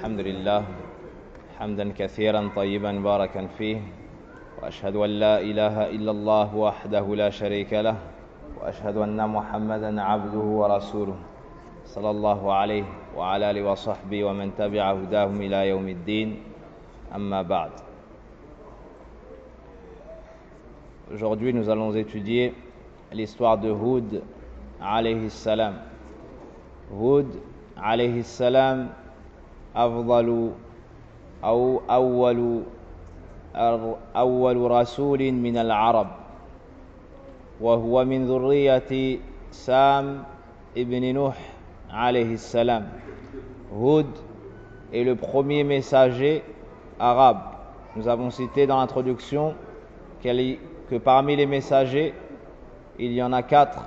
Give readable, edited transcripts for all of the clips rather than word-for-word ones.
الحمد لله حمدا كثيرا طيبا باركا فيه وأشهد أن لا إله إلا الله وحده لا شريك له وأشهد أن محمدا عبده ورسوله صلى الله عليه وعلى آله وصحبه ومن تبع هداهم إلى يوم الدين أما بعد. Aujourd'hui nous allons étudier l'histoire de Hud alayhi salam. Hud alayhi salam أفضل أو أول رسول من العرب وهو من ذرية سام ibn Nuh alayhi salam. Hud est le premier messager arabe. Nous avons cité dans l'introduction que parmi les messagers, il y en a 4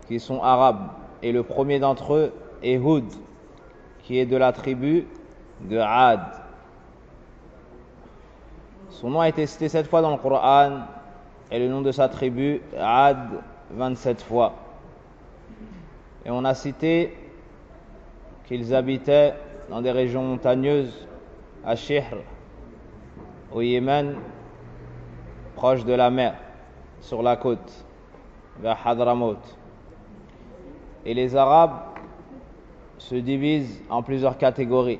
qui sont arabes. Et le premier d'entre eux est Hud, qui est de la tribu de Ad. Son nom a été cité 7 fois dans le Coran et le nom de sa tribu, Ad, 27 fois. Et on a cité qu'ils habitaient dans des régions montagneuses, à Shihr, au Yémen, proche de la mer, sur la côte, vers Hadramaut. Et les Arabes se divisent en plusieurs catégories.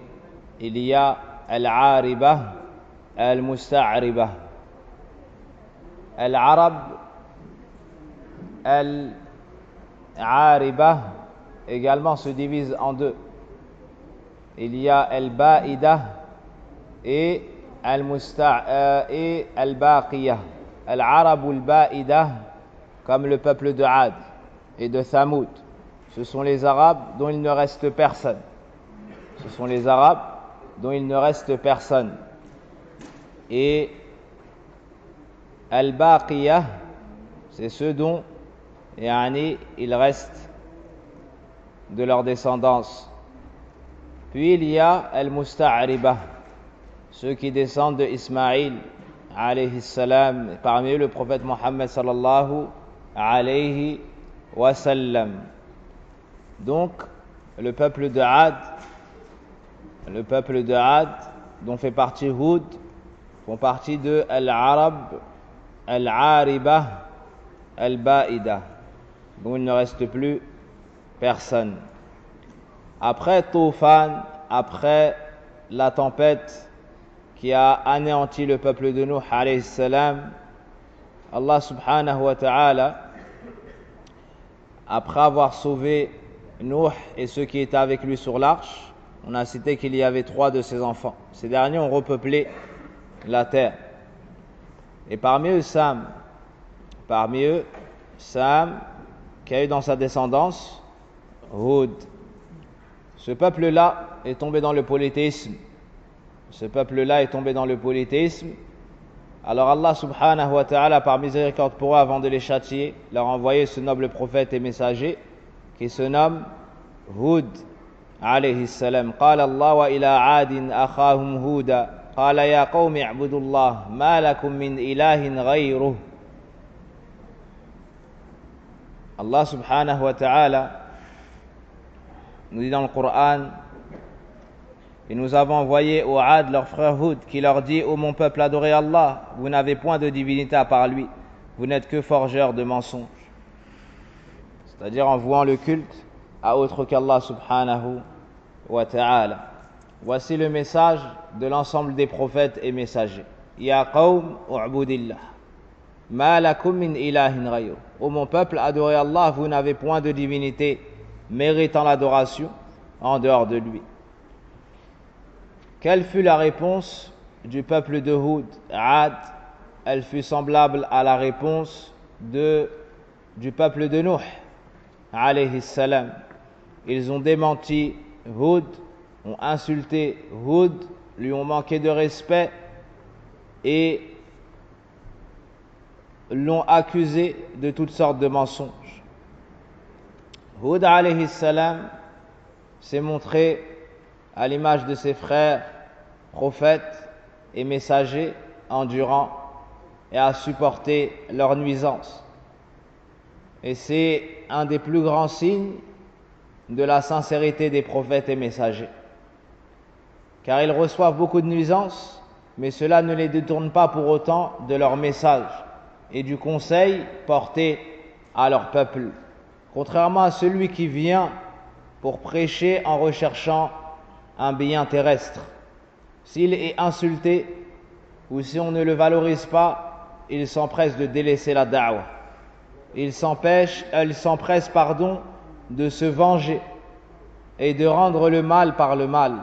Il y a Al-Aribah, Al-Musta'ribah. Al-Arab, Al-Aribah également se divise en 2. Il y a Al-Ba'ida et Al-Baqiyah. Al-Arab ou Al-Ba'ida, comme le peuple de Ad et de Thamoud. Ce sont les Arabes dont il ne reste personne. Ce sont les Arabes dont il ne reste personne. Et Al-Baqiyah, c'est ceux dont il reste de leur descendance. Puis il y a Al-Musta'ribah, ceux qui descendent de Ismaïl alayhi salam, parmi eux le prophète Mohammed sallallahu alayhi wa sallam. Donc, le peuple de Ad, dont fait partie Hud, font partie de Al-Arab, Al-Aribah, Al-Ba'ida, dont il ne reste plus personne. Après Toufan, après la tempête qui a anéanti le peuple de Nuh alayhi salam, Allah subhanahu wa ta'ala, après avoir sauvé Nuh et ceux qui étaient avec lui sur l'arche, on a cité qu'il y avait 3 de ses enfants. Ces derniers ont repeuplé la terre. Et parmi eux Sam, qui a eu dans sa descendance Hud. Ce peuple-là est tombé dans le polythéisme. Alors Allah subhanahu wa ta'ala, par miséricorde pour eux, avant de les châtier, leur a envoyé ce noble prophète et messager qui se nomme Hud alayhi salam. قال الله وإلى عاد أخاهم هودا قال يا قوم اعبدوا الله ما لكم من إله غيره. Allah subhanahu wa ta'ala nous dit dans le Coran: et nous avons envoyé au Ad leur frère Hud, qui leur dit: ô mon peuple, adorez Allah, vous n'avez point de divinité à part lui, vous n'êtes que forgeurs de mensonges. C'est-à-dire en vouant le culte à autre qu'Allah subhanahu wa ta'ala. Voici le message de l'ensemble des prophètes et messagers. Ya qawm u'budillah ma lakum min ilahin ghayru. Ô mon peuple, adorez Allah, vous n'avez point de divinité méritant l'adoration en dehors de lui. Quelle fut la réponse du peuple de Hud, Ad? Elle fut semblable à la réponse du peuple de Nuh alayhi salam. Ils ont démenti Hud, ont insulté Hud, lui ont manqué de respect et l'ont accusé de toutes sortes de mensonges. Hud alayhi salam s'est montré à l'image de ses frères, prophètes et messagers, endurant et à supporter leurs nuisances. Et c'est un des plus grands signes de la sincérité des prophètes et messagers. car ils reçoivent beaucoup de nuisances, mais cela ne les détourne pas pour autant de leur message et du conseil porté à leur peuple, contrairement à celui qui vient pour prêcher en recherchant un bien terrestre. S'il est insulté ou si on ne le valorise pas, il s'empresse de délaisser la da'wah. Il s'empresse, de se venger et de rendre le mal par le mal.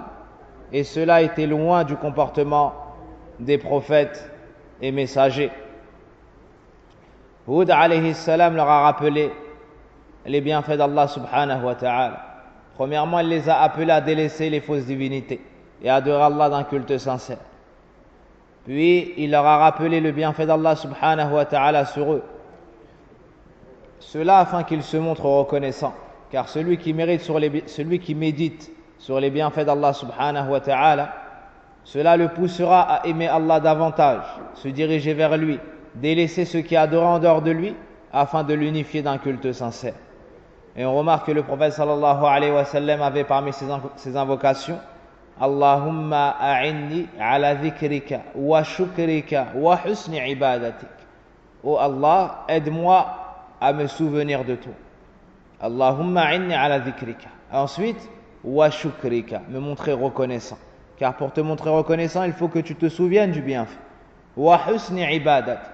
Et cela était loin du comportement des prophètes et messagers. Hud alayhi salam leur a rappelé les bienfaits d'Allah subhanahu wa ta'ala. Premièrement, il les a appelés à délaisser les fausses divinités et à adorer Allah d'un culte sincère. Puis, il leur a rappelé le bienfait d'Allah subhanahu wa ta'ala sur eux. Cela afin qu'ils se montrent reconnaissants. Car celui qui médite sur les bienfaits d'Allah subhanahu wa ta'ala, cela le poussera à aimer Allah davantage, se diriger vers lui, délaisser ceux qui adorent en dehors de lui, afin de l'unifier d'un culte sincère. Et on remarque que le prophète sallallahu alayhi wa sallam avait parmi ses invocations Allahumma a'inni ala dhikrika wa shukrika wa husni ibadatik. Oh Allah, aide-moi à me souvenir de toi. Allahumma a'inni ala dhikrika. Ensuite, wa shukrika, me montrer reconnaissant. Car pour te montrer reconnaissant, il faut que tu te souviennes du bienfait. Wa husni ibadatik.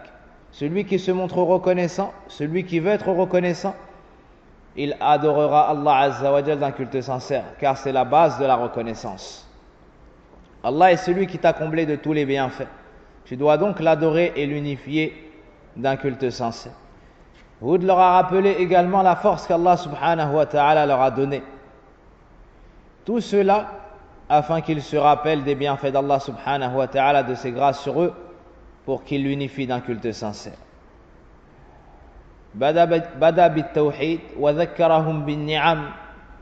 Celui qui se montre reconnaissant, celui qui veut être reconnaissant, il adorera Allah Azza wa Jal d'un culte sincère, car c'est la base de la reconnaissance. Allah est celui qui t'a comblé de tous les bienfaits. Tu dois donc l'adorer et l'unifier d'un culte sincère. Hud leur a rappelé également la force qu'Allah subhanahu wa ta'ala leur a donnée. Tout cela afin qu'ils se rappellent des bienfaits d'Allah subhanahu wa ta'ala, de ses grâces sur eux, pour qu'ils l'unifient d'un culte sincère. Bada bit-tawhid wa dhakkarahum bin-ni'am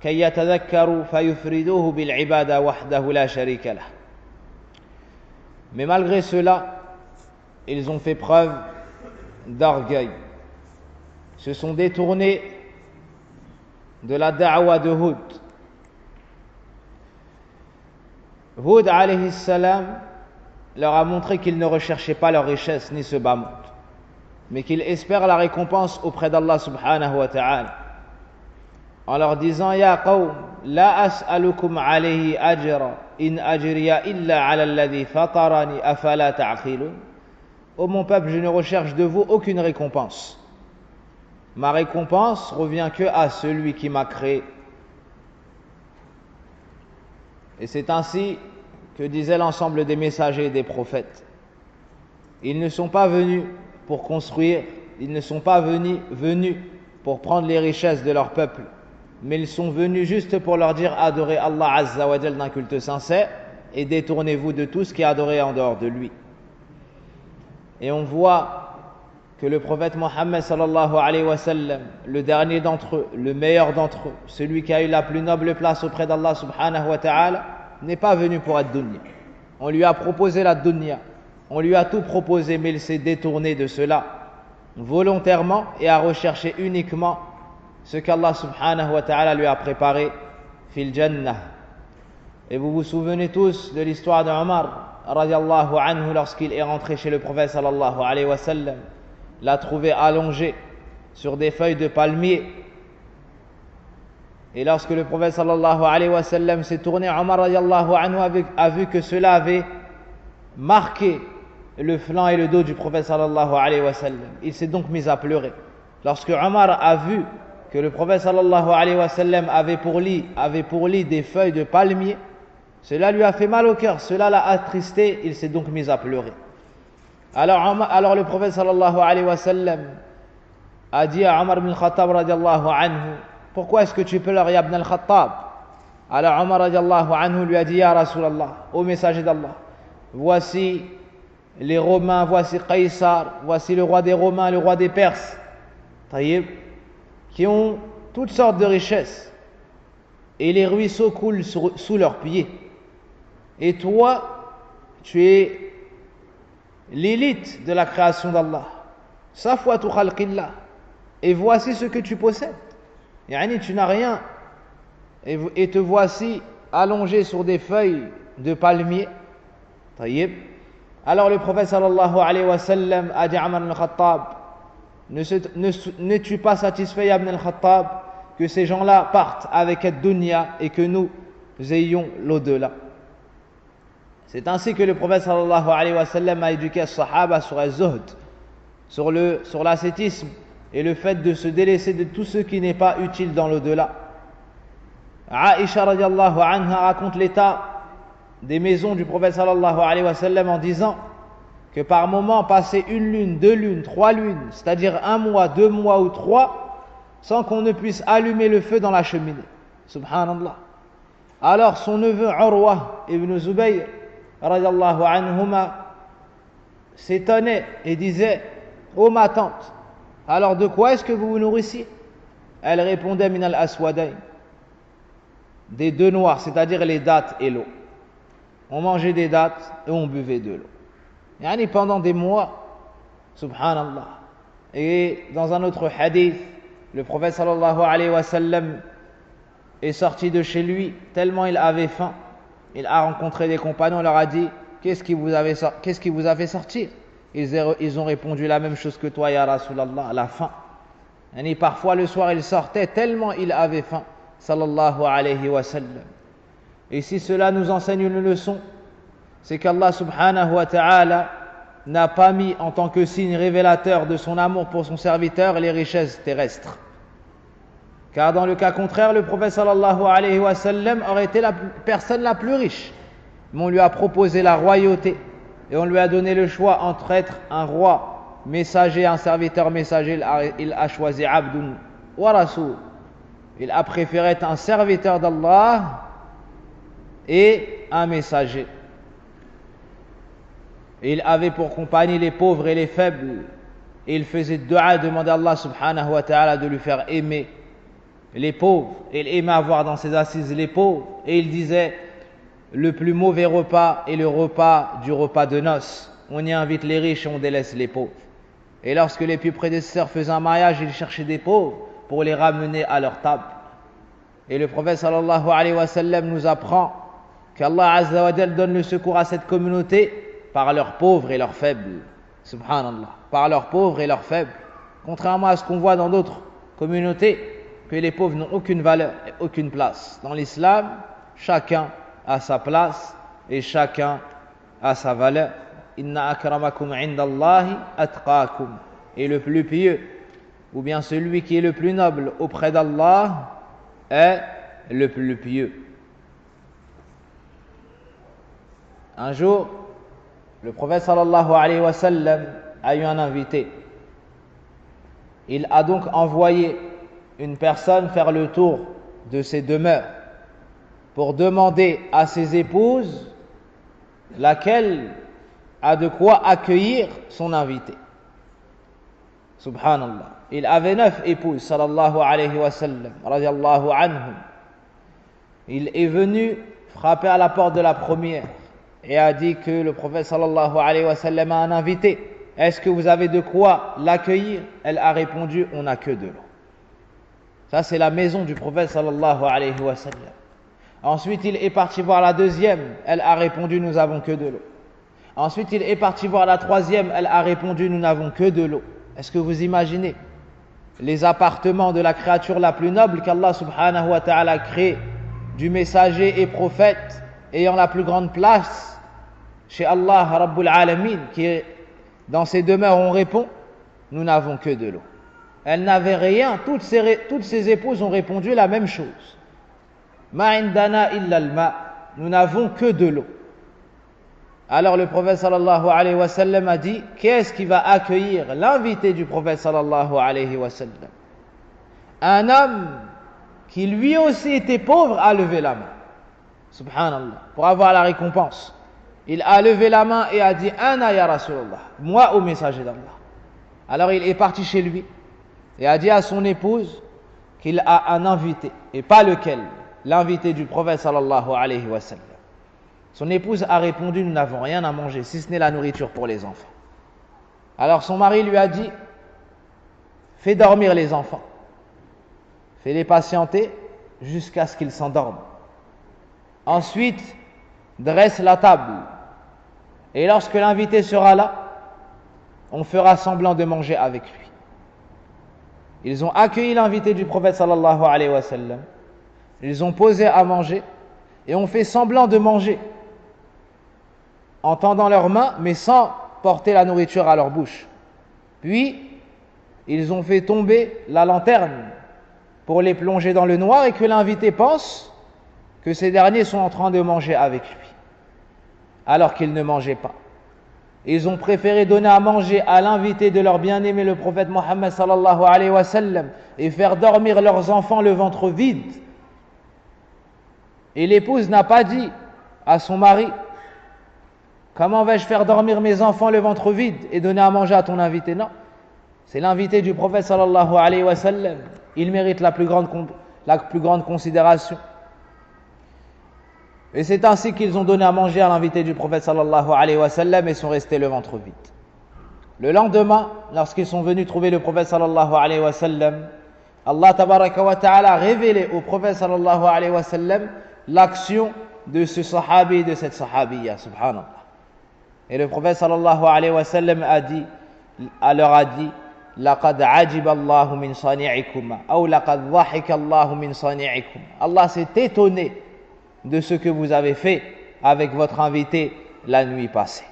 kay yatadhakkaru fayufriduhu bil-ibada wahdahu la sharika lah. Mais malgré cela, ils ont fait preuve d'orgueil, se sont détournés de la da'wa de Hud. Hud alayhi salam leur a montré qu'ils ne recherchaient pas leur richesse ni ce bas monde, mais qu'ils espèrent la récompense auprès d'Allah subhanahu wa ta'ala, en leur disant Ya qawm, la as'alukum alayhi ajra, in ajriya illa ala alladhi fatarani afala ta'qilun. Ô mon peuple, je ne recherche de vous aucune récompense. Ma récompense revient que à celui qui m'a créé. Et c'est ainsi que disait l'ensemble des messagers et des prophètes. Ils ne sont pas venus pour construire, ils ne sont pas venus pour prendre les richesses de leur peuple, mais ils sont venus juste pour leur dire adorez Allah Azza wa Jal d'un culte sincère et détournez-vous de tout ce qui est adoré en dehors de lui. Et on voit que le prophète Mohammed sallallahu alayhi wa sallam, le dernier d'entre eux, le meilleur d'entre eux, celui qui a eu la plus noble place auprès d'Allah subhanahu wa ta'ala, n'est pas venu pour être dunya. On lui a proposé la dunya, on lui a tout proposé, mais il s'est détourné de cela volontairement et a recherché uniquement ce qu'Allah subhanahu wa ta'ala lui a préparé fil jannah. Et vous vous souvenez tous de l'histoire de Omar radiallahu anhu, lorsqu'il est rentré chez le prophète sallallahu alayhi wa sallam, l'a trouvé allongé sur des feuilles de palmier. Et lorsque le prophète sallallahu alayhi wa sallam s'est tourné, Omar radiallahu anhu a vu que cela avait marqué le flanc et le dos du prophète sallallahu alayhi wa sallam. Il s'est donc mis à pleurer. Lorsque Omar a vu que le prophète sallallahu alayhi wa sallam avait pour lit des feuilles de palmier, cela lui a fait mal au cœur, cela l'a attristé, il s'est donc mis à pleurer. Alors le prophète sallallahu alayhi wa sallam a dit à Omar ibn al-Khattab radiallahu anhu, pourquoi est-ce que tu pleures ya ibn al-Khattab? Alors Omar radiallahu anhu lui a dit, ya Rasulallah, ô messager d'Allah, voici les Romains, voici Qaysar, voici le roi des Romains, le roi des Perses, qui ont toutes sortes de richesses, et les ruisseaux coulent sous leurs pieds. Et toi, tu es l'élite de la création d'Allah. Safwatu khalqillah. Et voici ce que tu possèdes. Yani, tu n'as rien. Et te voici allongé sur des feuilles de palmier. Taïb. Alors le prophète sallallahu alayhi wa sallam a dit à Omar ibn al-Khattab, n'es-tu pas satisfait, Ibn al-Khattab, que ces gens-là partent avec ad-dunya et que nous ayons l'au-delà. C'est ainsi que le prophète sallallahu alayhi wa sallam a éduqué les sahaba sur az-zuhd, sur l'ascétisme et le fait de se délaisser de tout ce qui n'est pas utile dans l'au-delà. Aïcha radiallahu anha raconte l'état des maisons du prophète sallallahu alayhi wa sallam en disant que par moment passer 1 lune, 2 lunes, 3 lunes, c'est-à-dire 1 mois, 2 mois ou 3, sans qu'on ne puisse allumer le feu dans la cheminée. Subhanallah. Alors son neveu Urwa ibn Zubayr radiallahu anhuma s'étonnait et disait: ô ma tante, alors de quoi est-ce que vous vous nourrissiez? Elle répondait: min al-aswadayn, des deux noirs, c'est-à-dire les dattes et l'eau. On mangeait des dattes et on buvait de l'eau. Yani pendant des mois, subhanallah. Et dans un autre hadith, le prophète sallallahu alayhi wa sallam est sorti de chez lui tellement il avait faim. Il a rencontré des compagnons, il leur a dit: qu'est-ce qui vous a fait sortir? Ils ont répondu: la même chose que toi, ya Rasulallah, la faim. Yani parfois le soir il sortait tellement il avait faim, sallallahu alayhi wa sallam. Et si cela nous enseigne une leçon, c'est qu'Allah subhanahu wa ta'ala n'a pas mis en tant que signe révélateur de son amour pour son serviteur les richesses terrestres. Car dans le cas contraire, le prophète sallallahu alayhi wa sallam aurait été la personne la plus riche. Mais on lui a proposé la royauté et on lui a donné le choix entre être un roi messager, un serviteur messager. Il a choisi Abdun wa Rasoul. Il a préféré être un serviteur d'Allah et un messager. Et il avait pour compagnie les pauvres et les faibles. Et il faisait dua, demander à Allah subhanahu wa ta'ala de lui faire aimer les pauvres. Et il aimait avoir dans ses assises les pauvres. Et il disait: le plus mauvais repas est le repas du repas de noces. On y invite les riches et on délaisse les pauvres. Et lorsque les plus prédécesseurs faisaient un mariage, ils cherchaient des pauvres pour les ramener à leur table. Et le prophète sallallahu alayhi wa sallam nous apprend qu'Allah azza wa jal donne le secours à cette communauté par leurs pauvres et leurs faibles. Subhanallah. Par leurs pauvres et leurs faibles. Contrairement à ce qu'on voit dans d'autres communautés, que les pauvres n'ont aucune valeur et aucune place. Dans l'islam, chacun a sa place et chacun a sa valeur. Inna akramakum indallahi atqakum. Et le plus pieux, ou bien celui qui est le plus noble auprès d'Allah, est le plus pieux. Un jour, le prophète sallallahu alayhi wa sallam a eu un invité. Il a donc envoyé une personne faire le tour de ses demeures pour demander à ses épouses laquelle a de quoi accueillir son invité. Subhanallah. Il avait 9 épouses, sallallahu alayhi wa sallam, radiallahu anhum. Il est venu frapper à la porte de la première et a dit que le prophète sallallahu alayhi wa sallam a un invité. Est-ce que vous avez de quoi l'accueillir? Elle a répondu: on n'a que de l'eau. Ça, c'est la maison du prophète sallallahu alayhi wa sallam. Ensuite, il est parti voir la deuxième. Elle a répondu: nous n'avons que de l'eau. Ensuite, il est parti voir la troisième. Elle a répondu: nous n'avons que de l'eau. Est-ce que vous imaginez les appartements de la créature la plus noble qu'Allah subhanahu wa ta'ala a créé, du messager et prophète ayant la plus grande place chez Allah Rabbul Alamin, qui est dans ses demeures? On répond: nous n'avons que de l'eau. Elle n'avait rien. Toutes ses épouses ont répondu la même chose: ma indana illa al-ma, nous n'avons que de l'eau. Alors le prophète sallallahu alayhi wa sallam a dit: qu'est-ce qui va accueillir l'invité du prophète sallallahu alayhi wa sallam? Un homme qui lui aussi était pauvre a levé la main. Subhanallah, pour avoir la récompense. Il a levé la main et a dit: Ana ya Rasulallah, moi au messager d'Allah. Alors il est parti chez lui et a dit à son épouse qu'il a un invité, et pas lequel, l'invité du prophète sallallahu alayhi wa sallam. Son épouse a répondu: nous n'avons rien à manger, si ce n'est la nourriture pour les enfants. Alors son mari lui a dit: fais dormir les enfants, fais-les patienter jusqu'à ce qu'ils s'endorment. Ensuite, dresse la table. Et lorsque l'invité sera là, on fera semblant de manger avec lui. Ils ont accueilli l'invité du prophète sallallahu alayhi wa sallam. Ils ont posé à manger et ont fait semblant de manger en tendant leurs mains mais sans porter la nourriture à leur bouche. Puis, ils ont fait tomber la lanterne pour les plonger dans le noir et que l'invité pense que ces derniers sont en train de manger avec lui, alors qu'ils ne mangeaient pas. Ils ont préféré donner à manger à l'invité de leur bien-aimé, le prophète Mohammed sallallahu alayhi wa sallam, et faire dormir leurs enfants le ventre vide. Et l'épouse n'a pas dit à son mari: comment vais-je faire dormir mes enfants le ventre vide et donner à manger à ton invité? Non, c'est l'invité du prophète sallallahu alayhi wa sallam. Il mérite la plus grande considération. Et c'est ainsi qu'ils ont donné à manger à l'invité du prophète sallallahu alayhi wa sallam et sont restés le ventre vide. Le lendemain, lorsqu'ils sont venus trouver le prophète sallallahu alayhi wa sallam, Allah tabaraka wa ta'ala a révélé au prophète sallallahu alayhi wa sallam l'action de ce sahabi et de cette sahabiya, subhanallah. Et le prophète sallallahu alayhi wa sallam leur a dit: laqad ajiba Allahu min sani'ikuma, ou laqad dhahika Allahu min sani'ikuma. Allah s'est étonné de ce que vous avez fait avec votre invité la nuit passée.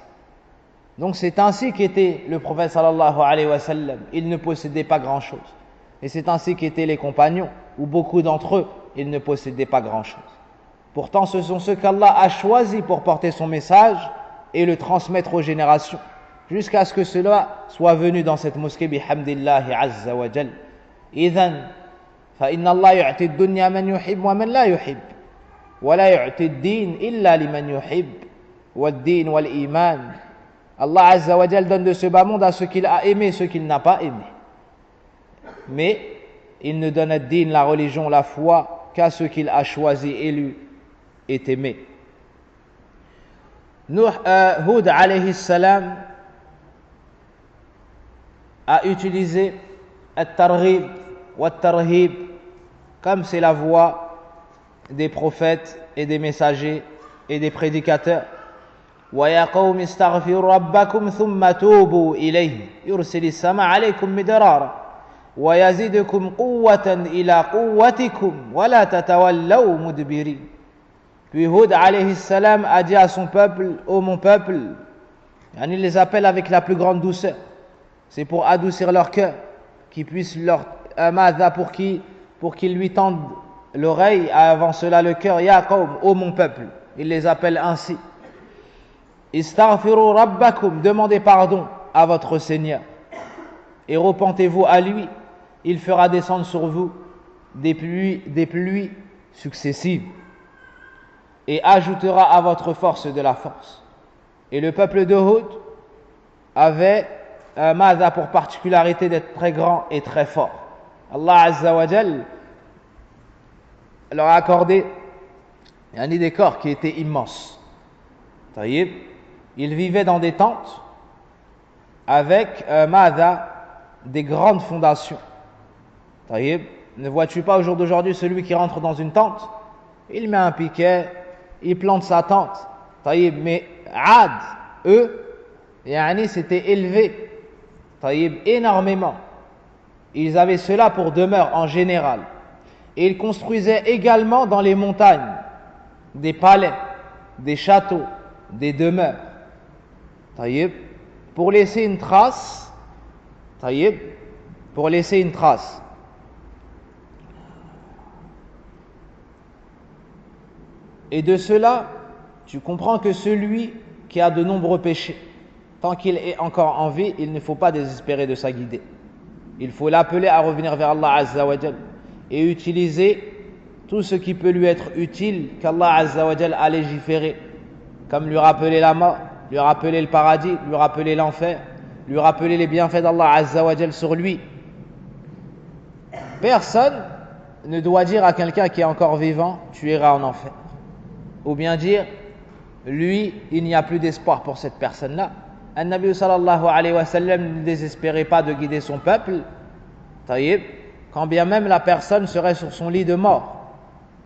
Donc c'est ainsi qu'était le prophète sallallahu alayhi wa sallam. Il ne possédait pas grand chose. Et c'est ainsi qu'étaient les compagnons, où beaucoup d'entre eux, ils ne possédaient pas grand chose. Pourtant ce sont ceux qu'Allah a choisis pour porter son message et le transmettre aux générations, jusqu'à ce que cela soit venu dans cette mosquée bihamdillahi azza wa jal. Idhan, fa inna Allah yu'ti ad-dunya man yuhib wa man la yuhib. ولا يعطي الدين إلا لمن يحب والدين والإيمان. Allah Azza wa Jal donne de ce bas monde à ceux qu'il a aimés, ceux qu'il n'a pas aimés. Mais il ne donne ad-din, la religion, la foi, qu'à ceux qu'il a choisis, élus et aimés. Hud alayhi salam a utilisé at-targhib wa at-tarhib, comme c'est la voie des prophètes et des messagers et des prédicateurs. وَيَا قَوْمِ اسْتَغْفِرُوا رَبَّكُمْ ثُمَّ تُوبُوا إِلَيْهِ يُرْسِلِ السَّمَاءَ عَلَيْكُمْ مِدْرَارًا وَيَزِدْكُمْ قُوَّةً إِلَى قُوَّتِكُمْ وَلَا تَتَوَلَّوْا مُدْبِرِينَ. Puis Hud alayhi salam a dit à son peuple: ô mon peuple, il les appelle avec la plus grande douceur. C'est pour adoucir leur cœur, qu'ils puissent leur pour qu'ils lui tendent l'oreille, avant cela le cœur. Ya qawm, ô mon peuple, il les appelle ainsi. Istaghfiru rabbakum, demandez pardon à votre Seigneur et repentez-vous à lui, il fera descendre sur vous des pluies successives et ajoutera à votre force de la force. Et le peuple de Hud avait Mada pour particularité d'être très grand et très fort. Allah Azza wa Jal leur a accordé un décor qui était immense. Ils vivaient dans des tentes avec des grandes fondations. Ne vois-tu pas au jour d'aujourd'hui celui qui rentre dans une tente, il met un piquet, il plante sa tente. Mais Ad, eux, c'était élevé énormément. Ils avaient cela pour demeure en général. Et ils construisaient également dans les montagnes des palais, des châteaux, des demeures. Pour laisser une trace. Pour laisser une trace. Et de cela, tu comprends que celui qui a de nombreux péchés, tant qu'il est encore en vie, il ne faut pas désespérer de sa guidée. Il faut l'appeler à revenir vers Allah Azza wa Jal et utiliser tout ce qui peut lui être utile qu'Allah Azza wa Jal a légiféré, comme lui rappeler la mort, lui rappeler le paradis, lui rappeler l'enfer, lui rappeler les bienfaits d'Allah Azza wa Jal sur lui. Personne ne doit dire à quelqu'un qui est encore vivant: tu iras en enfer, ou bien dire: lui, il n'y a plus d'espoir pour cette personne-là. An-Nabi sallallahu alayhi wa sallam ne désespérait pas de guider son peuple, quand bien même la personne serait sur son lit de mort.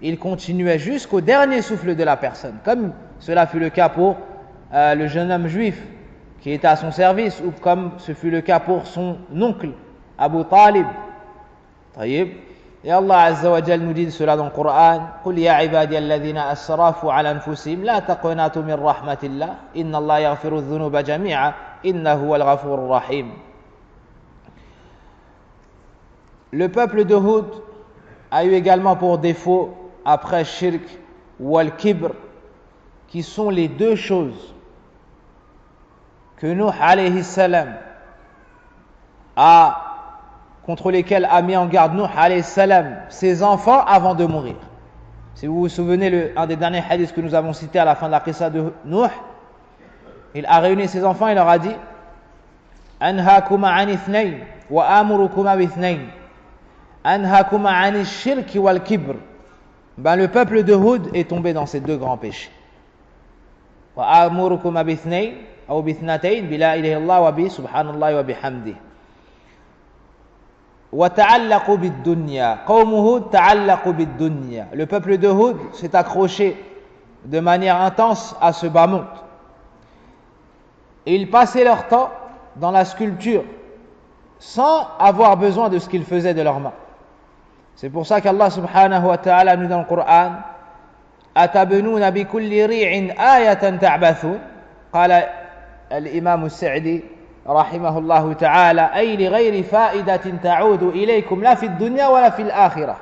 Il continuait jusqu'au dernier souffle de la personne, comme Cela fut le cas pour le jeune homme juif qui était à son service, ou comme ce fut le cas pour son oncle, Abu Talib. Taïb. Et Allah Azza wa Jal nous dit cela dans le Coran: قُلْ يَا عِبَادِيَ الَّذِينَ أَسْرَفُوا عَلَى أَنفُسِهِمْ لَا تَقْنَطُوا مِنْ رَحْمَةِ اللَّهِ إِنَّ اللَّهَ يَغْفِرُ الذُّنُوبَ جَمِيعًا إِنَّهُ هُوَ الْغَفُورُ الرَّحِيمُ. Le peuple de Hud a eu également pour défaut, après shirk ou al-kibr, qui sont les deux choses que Nuh alayhi salam contre lesquelles a mis en garde Nuh alayhi salam ses enfants avant de mourir. Si vous vous souvenez, un des derniers hadiths que nous avons cité à la fin de la qissa de Nuh, il a réuni ses enfants et leur a dit: Anhakuma an ithnayn wa amurukuma bithnayn. Anhakuma an shirk wal kibr. Le peuple de Hud est tombé dans ces deux grands péchés. Wa amurukuma bithnayn ou bithnatayn bi la ilaha illallah wa bi subhanallah wa bihamdi. Wa ta'allaqu bid-dunya. Qawm Hud ta'allaqu bid-dunya. Le peuple de Hud s'est accroché de manière intense à ce bas monde. Et ils passaient leur temps dans la sculpture sans avoir besoin de ce qu'ils faisaient de leurs mains. C'est pour ça qu'Allah subhanahu wa ta'ala nous dit dans le Coran: Atabnuna bi kulli ri'in ayatan ta'bathun. Qala al-imam as-Sa'di رحمه الله تعالى أي لغير فائدة تعود إليكم لا في الدنيا ولا في الآخرة.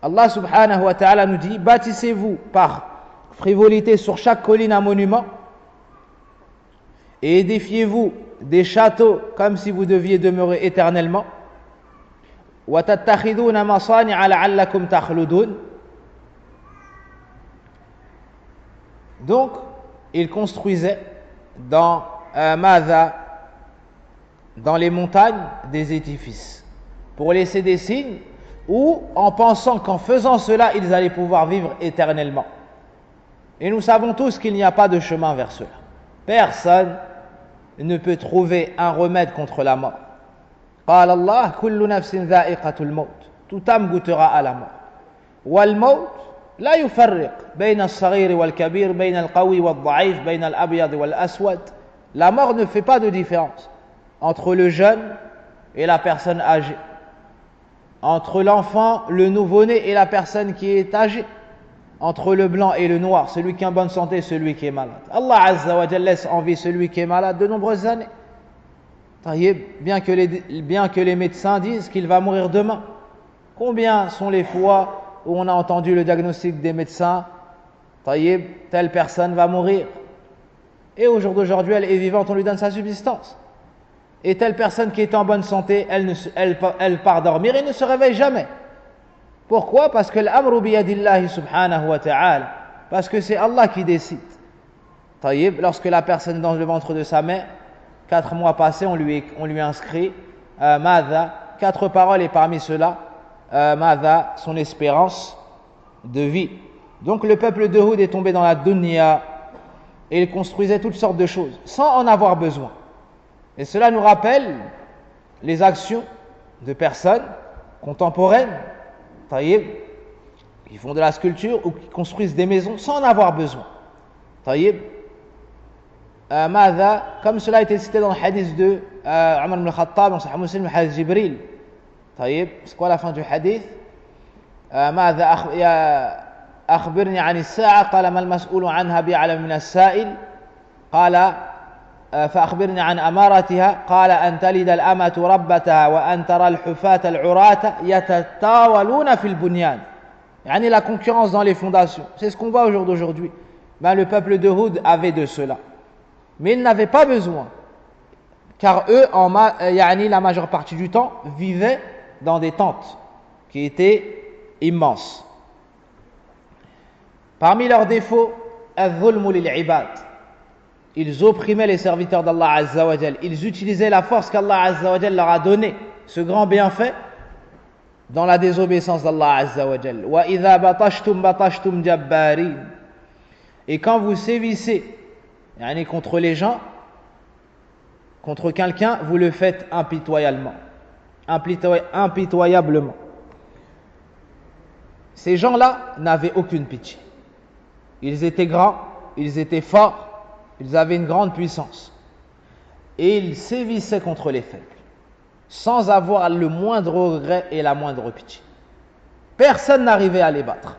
Allah subhanahu wa ta'ala nous dit: bâtissez-vous par frivolité sur chaque colline un monument et édifiez-vous des châteaux comme si vous deviez demeurer éternellement. وتتخذون مصانع لعلكم تخلدون. Donc ils construisaient dans dans les montagnes des édifices pour laisser des signes, ou en pensant qu'en faisant cela ils allaient pouvoir vivre éternellement. Et nous savons tous qu'il n'y a pas de chemin vers cela. Personne ne peut trouver un remède contre la mort. قال الله كل نفس ذائقة الموت. Toute âme goûtera à la mort. والموت لا يفرق بين الصغير والكبير بين القوي والضعيف بين الأبيض والأسود. La mort ne fait pas de différence entre le jeune et la personne âgée, entre l'enfant, le nouveau-né et la personne qui est âgée, entre le blanc et le noir, celui qui est en bonne santé et celui qui est malade. Allah Azza wa Jalla laisse en vie celui qui est malade de nombreuses années. Bien que les médecins disent qu'il va mourir demain. Combien sont les fois où on a entendu le diagnostic des médecins: telle personne va mourir. Et au jour d'aujourd'hui, elle est vivante, on lui donne sa subsistance. Et telle personne qui est en bonne santé, elle part dormir et ne se réveille jamais. Pourquoi? Parce que l'amru biyadillahi subhanahu wa ta'ala. Parce que c'est Allah qui décide. Lorsque la personne est dans le ventre de sa mère, 4 mois passés, on lui inscrit Madha, 4 paroles, et parmi cela, Madha, son espérance de vie. Donc le peuple de Hud est tombé dans la dunya et il construisait toutes sortes de choses sans en avoir besoin. Et cela nous rappelle les actions de personnes contemporaines, qui font de la sculpture ou qui construisent des maisons sans en avoir besoin. Comme cela a été cité dans le hadith de Omar ibn al-Khattab, dans Sahih Muslim, le hadith Jibril. C'est quoi la fin du hadith? أخبرني عن الساعة قال ما المسؤول عنها بأعلم من السائل قال فأخبرني عن أمارتها قال أن تلد الأمة ربتها وأن ترى الحفاة العراة يتطاولون في البنيان. يعني la concurrence dans les fondations, c'est ce qu'on voit au jour d'aujourd'hui. Le peuple de Hud avait de cela, mais ils n'avaient pas besoin, car eux, la majeure partie du temps, vivaient dans des tentes qui étaient immenses. Parmi leurs défauts, al-dhulmu lil-ibad. Ils opprimaient les serviteurs d'Allah Azza wa Jal. Ils utilisaient la force qu'Allah Azza wa Jal leur a donnée, ce grand bienfait, dans la désobéissance d'Allah Azza wa Jal. Wa idha batashtum batashtum jabbarin. Et quand vous sévissez contre les gens, contre quelqu'un, vous le faites impitoyablement. Ces gens-là n'avaient aucune pitié. Ils étaient grands, ils étaient forts, ils avaient une grande puissance. Et ils sévissaient contre les faibles, sans avoir le moindre regret et la moindre pitié. Personne n'arrivait à les battre.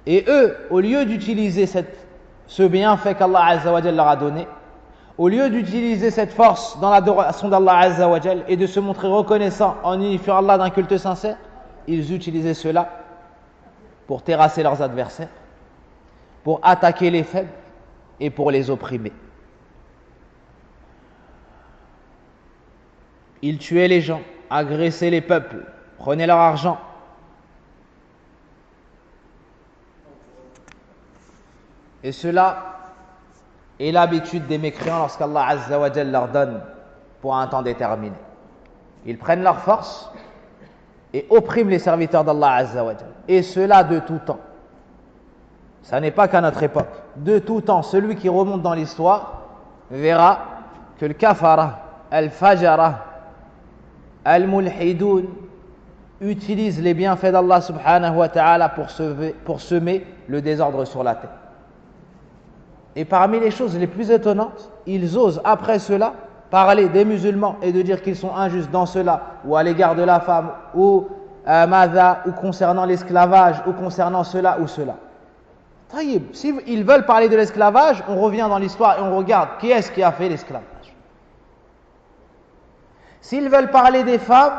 Et eux, au lieu d'utiliser ce bienfait qu'Allah Azza wa Jal leur a donné, au lieu d'utiliser cette force dans l'adoration d'Allah Azza wa Jal et de se montrer reconnaissants en unifiant Allah d'un culte sincère, ils utilisaient cela pour terrasser leurs adversaires, pour attaquer les faibles et pour les opprimer. Ils tuaient les gens, agressaient les peuples, prenaient leur argent. Et cela est l'habitude des mécréants lorsqu'Allah Azza wa Jal leur donne pour un temps déterminé. Ils prennent leur force et oppriment les serviteurs d'Allah Azza wa Jal. Et cela de tout temps. Ça n'est pas qu'à notre époque. De tout temps, celui qui remonte dans l'histoire verra que le kafara, al-fajara, al-mulhidoun utilisent les bienfaits d'Allah subhanahu wa ta'ala pour semer le désordre sur la terre. Et parmi les choses les plus étonnantes, ils osent après cela parler des musulmans et de dire qu'ils sont injustes dans cela, ou à l'égard de la femme, ou ou concernant l'esclavage, ou concernant cela ou cela. Taïb, s'ils veulent parler de l'esclavage, on revient dans l'histoire et on regarde qui est-ce qui a fait l'esclavage. S'ils veulent parler des femmes,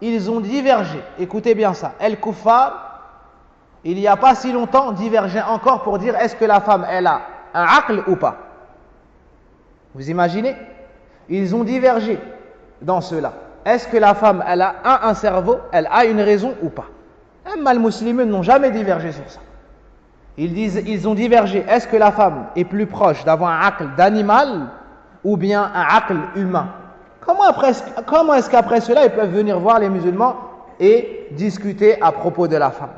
ils ont divergé. Écoutez bien ça. El-Kuffar, il n'y a pas si longtemps, divergeait encore pour dire est-ce que la femme, elle a un aql ou pas. Vous imaginez? Ils ont divergé dans cela. Est-ce que la femme, elle a un cerveau, elle a une raison ou pas? Les musulmans n'ont jamais divergé sur ça. Ils ont divergé. Est-ce que la femme est plus proche d'avoir un aql d'animal ou bien un aql humain? Comment est-ce qu'après cela, ils peuvent venir voir les musulmans et discuter à propos de la femme?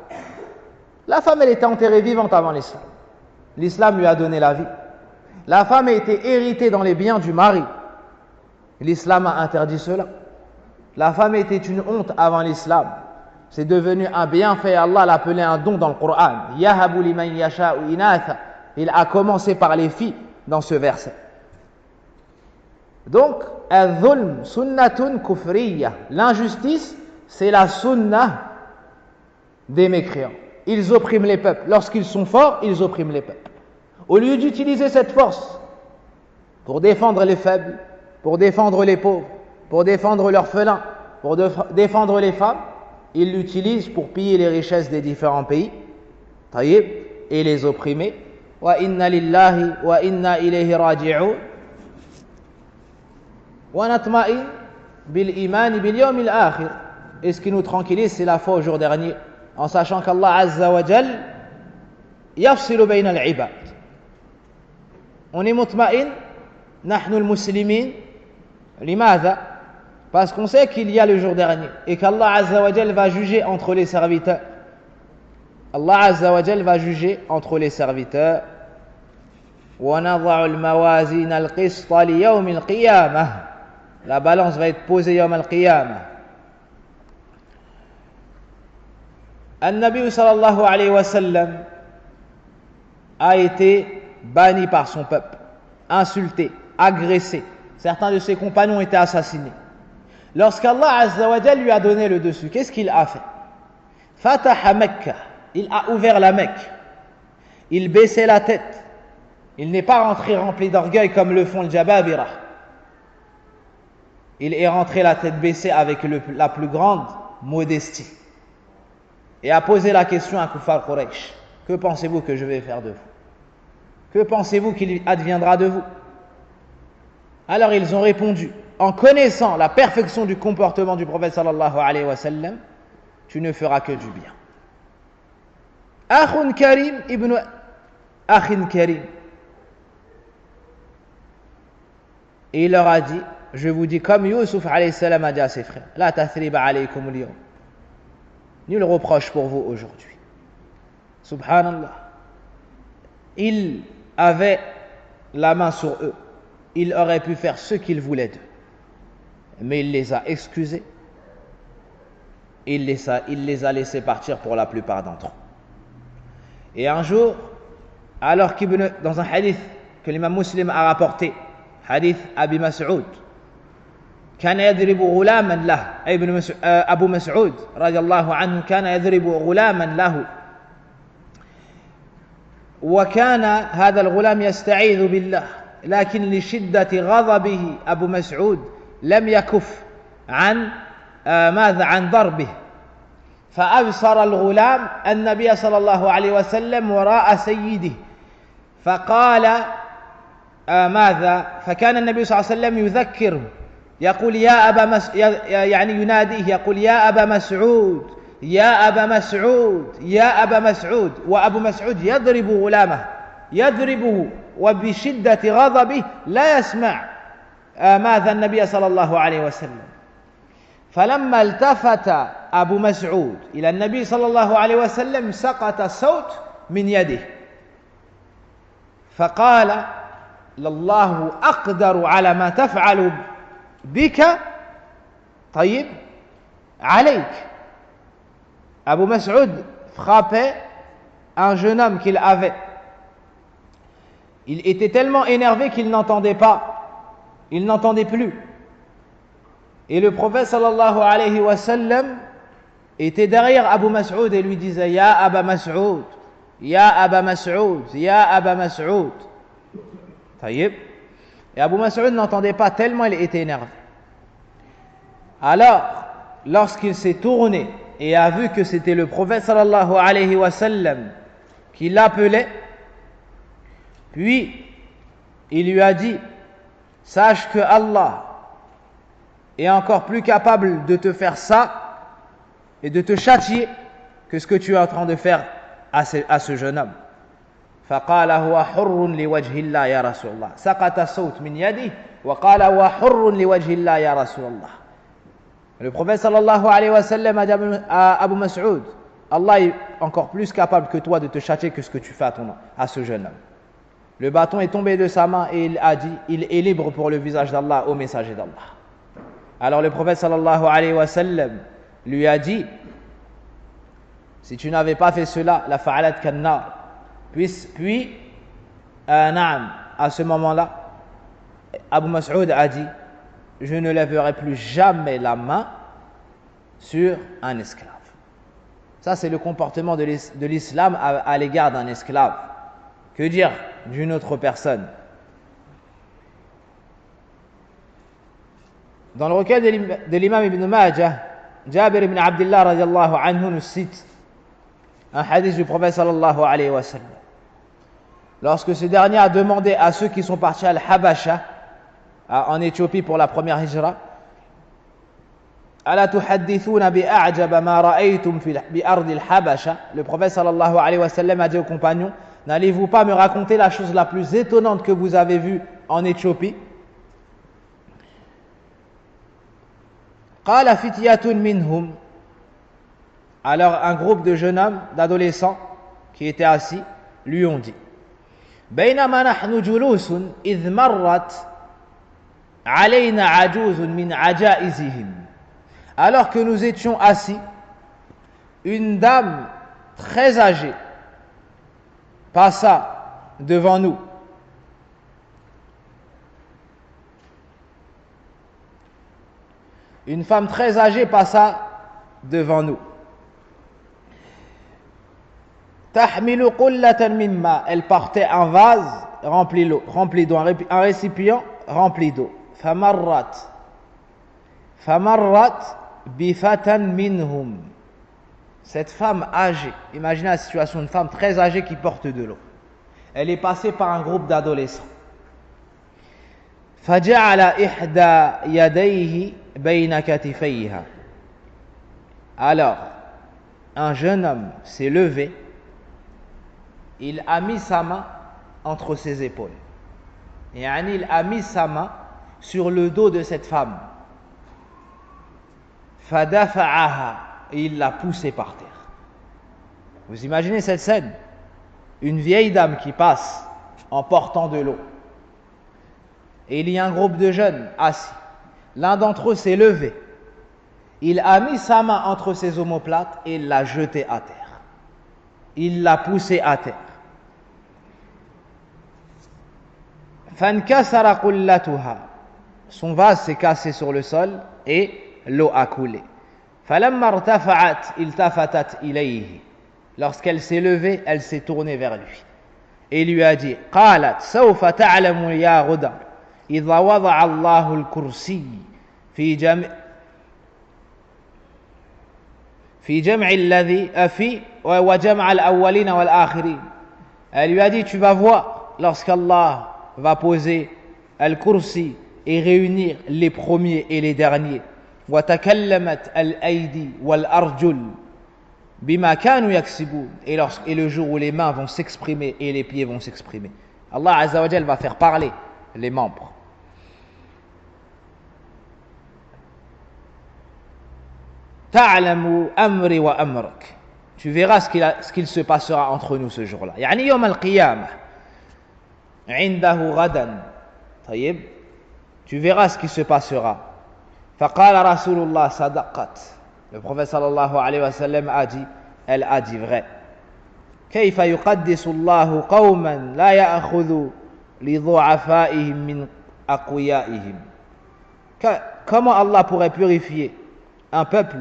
La femme, elle était enterrée vivante avant l'islam. L'islam lui a donné la vie. La femme a été héritée dans les biens du mari. L'islam a interdit cela. La femme était une honte avant l'islam. C'est devenu un bienfait. Allah l'appelait un don dans le Coran. Yahabu liman yasha'u inatha. Il a commencé par les filles dans ce verset. Donc, al-dhulm sunnatun kufriyya. L'injustice, c'est la sunnah des mécréants. Ils oppriment les peuples. Lorsqu'ils sont forts, ils oppriment les peuples. Au lieu d'utiliser cette force pour défendre les faibles, pour défendre les pauvres, pour défendre l'orphelin, pour défendre les femmes, ils l'utilisent pour piller les richesses des différents pays, taïb, et les opprimer. Wa inna lillahi wa inna ilayhi raji'un. Wa natma'in bil iman bil yawm al akhir. Et ce qui nous tranquillise, c'est la foi au jour dernier, en sachant qu'Allah Azza wa Jal yafsilu bayna al-ibad. On est mutma'in, nahnu al-muslimin, limadha? Parce qu'on sait qu'il y a le jour dernier et qu'Allah Azza wa Jal va juger entre les serviteurs. Allah Azza wa Jal va juger entre les serviteurs. Wa nadha'u al-mawazin al-qista li yawm al-qiyamah. La balance va être posée yawm al-qiyamah. An-Nabi sallallahu alayhi wa sallam a été banni par son peuple, insulté, agressé. Certains de ses compagnons ont été assassinés. Lorsqu'Allah Azza wa Jal lui a donné le dessus, qu'est-ce qu'il a fait? Fataha Mecca, il a ouvert la Mecque. Il baissait la tête. Il n'est pas rentré rempli d'orgueil comme le font le Jababira. Il est rentré la tête baissée avec la plus grande modestie. Et a posé la question à Kuffar Quraysh. Que pensez-vous que je vais faire de vous? Que pensez-vous qu'il adviendra de vous? Alors ils ont répondu, en connaissant la perfection du comportement du prophète sallallahu alayhi wa sallam, tu ne feras que du bien. Akhun Karim ibn Akhin Karim. Et il leur a dit, je vous dis comme Yusuf alayhi salam a dit à ses frères, la tathriba alaykum al-yawm. Nul reproche pour vous aujourd'hui. Subhanallah. Il avait la main sur eux. Il aurait pu faire ce qu'il voulait d'eux. Mais il les a excusés. Il les a laissés partir pour la plupart d'entre eux. Et un jour, Alors dans un hadith que l'imam Muslim a rapporté, hadith Abi Mas'ud, كان يضرب غلاما له أبو مسعود رضي الله عنه كان يضرب غلاما له وكان هذا الغلام يستعيذ بالله لكن لشدة غضبه أبو مسعود لم يكف عن عن ضربه فأبصر الغلام النبي صلى الله عليه وسلم وراء سيده فقال فكان النبي صلى الله عليه وسلم يذكره يقول يا أبا يعني يناديه يقول يا أبا مسعود يا أبا مسعود يا أبا مسعود وأبو مسعود يضرب غلامه يضربه وبشدة غضبه لا يسمع النبي صلى الله عليه وسلم فلما التفت أبو مسعود إلى النبي صلى الله عليه وسلم سقط الصوت من يده فقال الله أقدر على ما تفعل بك طيب عليك. Abu Mas'ud frappait un jeune homme qu'il avait. Il était tellement énervé qu'il n'entendait pas, il n'entendait plus. Et le prophète sallallahu alayhi wa sallam était derrière Abu Mas'ud et lui disait Ya Aba Mas'ud, Ya Aba Mas'ud, Ya Aba Mas'ud. Taïb. Et Abu Mas'ud n'entendait pas tellement il était énervé. Alors, lorsqu'il s'est tourné et a vu que c'était le prophète sallallahu alayhi wa sallam qui l'appelait, puis il lui a dit sache que Allah est encore plus capable de te faire ça et de te châtier que ce que tu es en train de faire à ce jeune homme. فقال هو حر لوجه الله يا رسول الله سقط الصوت من يده وقال هو حر لوجه الله يا رسول الله. Le prophète sallallahu alayhi wa sallam a dit à Abu Mas'ud Allah est encore plus capable que toi de te châtier que ce que tu fais à ce jeune homme. Le bâton est tombé de sa main et il a dit il est libre pour le visage d'Allah au messager d'Allah. Alors le prophète sallallahu alayhi wa sallam lui a dit si tu n'avais pas fait cela la fa'alat kannar. Puis à ce moment-là Abu Mas'ud a dit je ne lèverai plus jamais la main sur un esclave. Ça c'est le comportement de l'islam à l'égard d'un esclave. Que dire d'une autre personne? Dans le recueil de l'imam Ibn Majah, Jabir ibn Abdullah radiallahu anhu nous cite un hadith du prophète sallallahu alayhi wa sallam. Lorsque ce dernier a demandé à ceux qui sont partis à Al-Habasha, en Éthiopie pour la première hijra, Ala tuhaddithuna bi a'jaba ma ra'aytum bi ardi al-Habasha. Le prophète sallallahu alayhi wa sallam a dit aux compagnons n'allez-vous pas me raconter la chose la plus étonnante que vous avez vue en Éthiopie? Qala fityatun minhum. Alors un groupe de jeunes hommes, d'adolescents qui étaient assis, lui ont dit بينما نحن جلوس إذ مرت علينا عجوز من عجائزهم. Alors que nous étions assis, une dame très âgée passa devant nous. Une femme très âgée passa devant nous. Tahmilu qullatan mimma. Elle portait un vase rempli d'eau, un récipient rempli d'eau. Famarrat bifatan minhum. Cette femme âgée, imaginez la situation d'une femme très âgée qui porte de l'eau. Elle est passée par un groupe d'adolescents. Faja'ala ihda yadayhi bayna katifayha. Alors, un jeune homme s'est levé, il a mis sa main entre ses épaules. Et il a mis sa main sur le dos de cette femme. Fadafa'aha. Et il l'a poussée par terre. Vous imaginez cette scène? Une vieille dame qui passe en portant de l'eau. Et il y a un groupe de jeunes assis. L'un d'entre eux s'est levé. Il a mis sa main entre ses omoplates et l'a jetée à terre. Il l'a poussée à terre. فانكسر قلتها. Son vase s'est cassé sur le sol et l'eau a coulé. فلما ارتفعت التفتت إليه. Lorsqu'elle s'est levée, elle s'est tournée vers lui et lui a dit قالت سوف تعلم يا غدر إذا وضع الله الكرسي في جمع الذي في وجمع الأولين والآخرين. Elle lui a dit, tu vas voir lorsqu'Allah va poser al-kursi et réunir les premiers et les derniers. وتكلمت الأيدي والأرجل بما كانوا يكسبون. Et le jour où les mains vont s'exprimer et les pieds vont s'exprimer. Allah Azza wa Jal va faire parler les membres. تعلم أمري وأمرك. Tu verras ce qu'il se passera entre nous ce jour-là. يعني يوم القيامة عنده غدا. طيب. Tu verras ce qui se passera. فقال رسول الله صدقت. Le prophète sallallahu alayhi wa sallam a dit, elle a dit vrai. كيف يقدس الله قوما لا يأخذ لضعفائهم من أقويائهم. Comment Allah pourrait purifier un peuple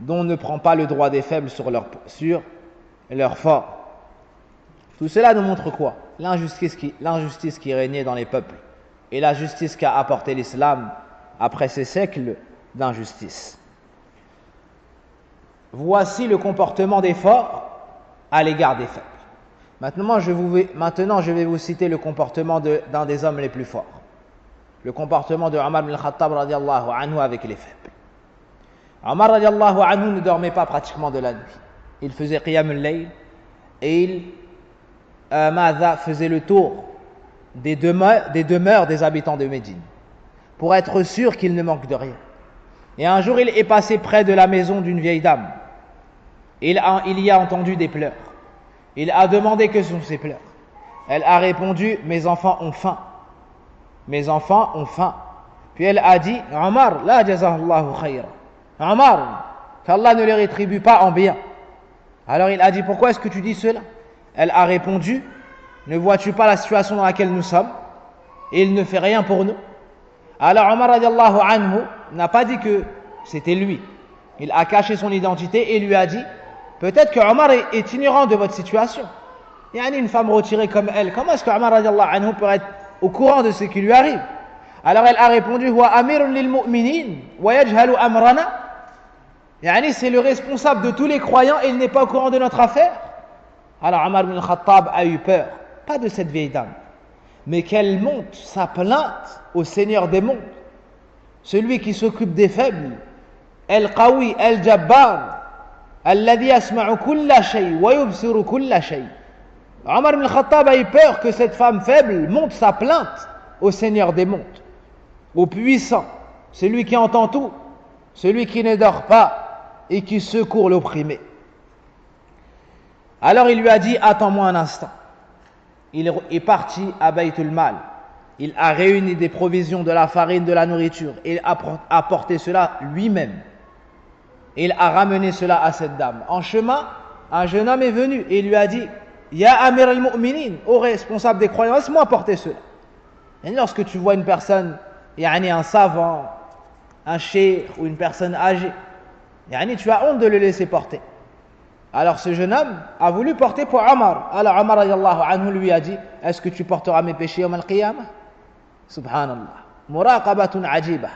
dont on ne prend pas le droit des faibles sur leur forts. Tout cela nous montre quoi? L'injustice qui régnait dans les peuples et la justice qu'a apporté l'islam après ces siècles d'injustice. Voici le comportement des forts à l'égard des faibles. Maintenant, je vais vous citer le comportement d'un des hommes les plus forts. Le comportement de Omar ibn al-Khattab radiallahu anhu avec les faibles. Omar radiallahu anhu ne dormait pas pratiquement de la nuit. Il faisait qiyam al-layl et il faisait le tour des demeures des habitants de Médine pour être sûr qu'il ne manque de rien. Et un jour, il est passé près de la maison d'une vieille dame. Il y a entendu des pleurs. Il a demandé que sont ces pleurs. Elle a répondu, mes enfants ont faim. Mes enfants ont faim. Puis elle a dit, Omar, la jazahullahu khayra. Omar, qu'Allah ne les rétribue pas en bien. Alors il a dit, pourquoi est-ce que tu dis cela? Elle a répondu, ne vois-tu pas la situation dans laquelle nous sommes? Et il ne fait rien pour nous. Alors Omar radiallahu anhu n'a pas dit que c'était lui. Il a caché son identité et lui a dit, peut-être que Omar est ignorant de votre situation. Il y a une femme retirée comme elle. Comment est-ce que Omar radiallahu anhu peut être au courant de ce qui lui arrive? Alors elle a répondu, Huwa amirun lil mu'minin wa yajhalu amrana. C'est le responsable de tous les croyants et il n'est pas au courant de notre affaire. Alors Omar ibn al-Khattab a eu peur, pas de cette vieille dame, mais qu'elle monte sa plainte au Seigneur des mondes, celui qui s'occupe des faibles, al-Qawi, al-Jabbar, alladhi yasma'u kulla shay wa yubsiru kulla shay. Omar ibn al-Khattab a eu peur que cette femme faible monte sa plainte au Seigneur des mondes, au puissant, celui qui entend tout, celui qui ne dort pas et qui secourt l'opprimé. Alors il lui a dit, attends-moi un instant. Il est parti à Baytul Mal. Il a réuni des provisions, de la farine, de la nourriture. Il a apporté cela lui-même. Il a ramené cela à cette dame. En chemin, un jeune homme est venu et il lui a dit, Ya Amir al-Mu'minin, ô responsable des croyants, laisse-moi apporter cela. Et lorsque tu vois une personne, un savant, un cheikh ou une personne âgée, tu as honte de le laisser porter. Alors ce jeune homme a voulu porter pour Omar. Alors Omar radiallahu anhu lui a dit, est-ce que tu porteras mes péchés yawm al-qiyamah? Subhanallah. Muraqabatun ajiba.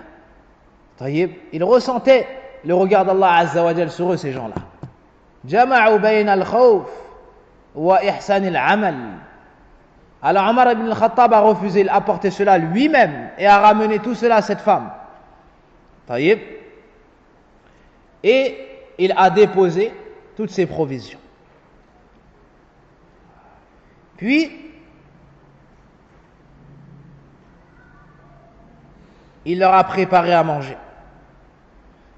Tayyib. Il ressentait le regard d'Allah Azza wa Jal sur eux, ces gens-là. Jama'u bayna al-khawf wa ihsan al-amal. Alors Omar ibn al-Khattab a refusé, il a porté cela lui-même et a ramené tout cela à cette femme. Tayyib. Et il a déposé toutes ses provisions. Puis, il leur a préparé à manger.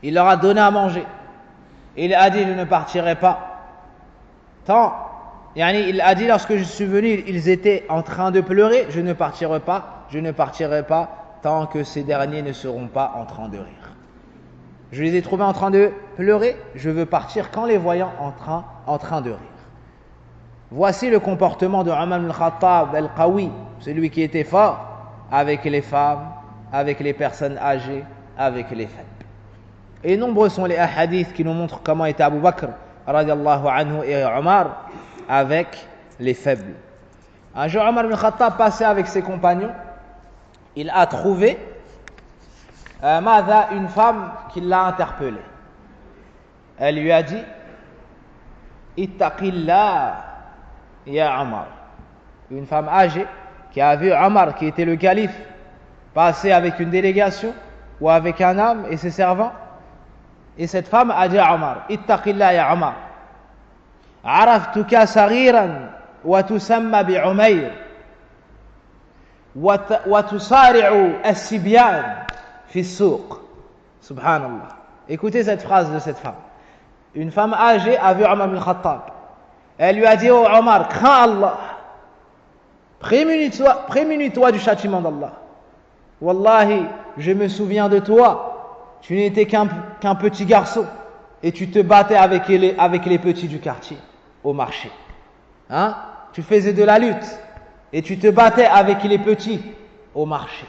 Il leur a donné à manger. Il a dit, je ne partirai pas. Il a dit, lorsque je suis venu, ils étaient en train de pleurer, je ne partirai pas tant que ces derniers ne seront pas en train de rire. Je les ai trouvés en train de pleurer, je veux partir quand les voyant en train de rire. Voici le comportement de Omar ibn al-Khattab al-Qawi, celui qui était fort avec les femmes, avec les personnes âgées, avec les faibles. Et nombreux sont les hadiths qui nous montrent comment était Abu Bakr radiallahu anhu et Omar avec les faibles. Un jour, Omar ibn Khattab passait avec ses compagnons. Il a trouvé une femme qui l'a interpellé. Elle lui a dit Ittaqillah ya Omar. Une femme âgée qui a vu Omar, qui était le calife, passer avec une délégation ou avec un homme et ses servants. Et cette femme a dit à Omar Ittaqillah ya Omar. عرفتك صغيرا وتسمى بعمير وتصارع الصبيان في السوق. Subhanallah. Écoutez cette phrase de cette femme. Une femme âgée a vu Omar ibn Khattab. Elle lui a dit oh Omar, crains Allah, prémunis-toi du châtiment d'Allah. Wallahi, je me souviens de toi, tu n'étais qu'un petit garçon et tu te battais avec les petits du quartier au marché. Hein? Tu faisais de la lutte et tu te battais avec les petits au marché.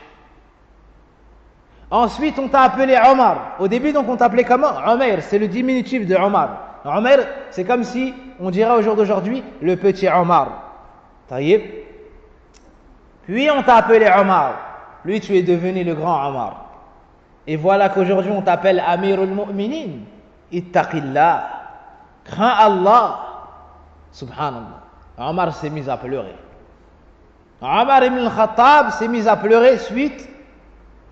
Ensuite, on t'a appelé Omar. Au début, donc, on t'appelait comment? Omer, c'est le diminutif de Omar. Omer, c'est comme si on dirait au jour d'aujourd'hui le petit Omar. Taïeb. Puis on t'a appelé Omar. Lui, tu es devenu le grand Omar. Et voilà qu'aujourd'hui, on t'appelle Amirul Mu'minin. Ittaqillah. Crains Allah. Subhanallah. Omar s'est mis à pleurer. Omar ibn al-Khattab s'est mis à pleurer suite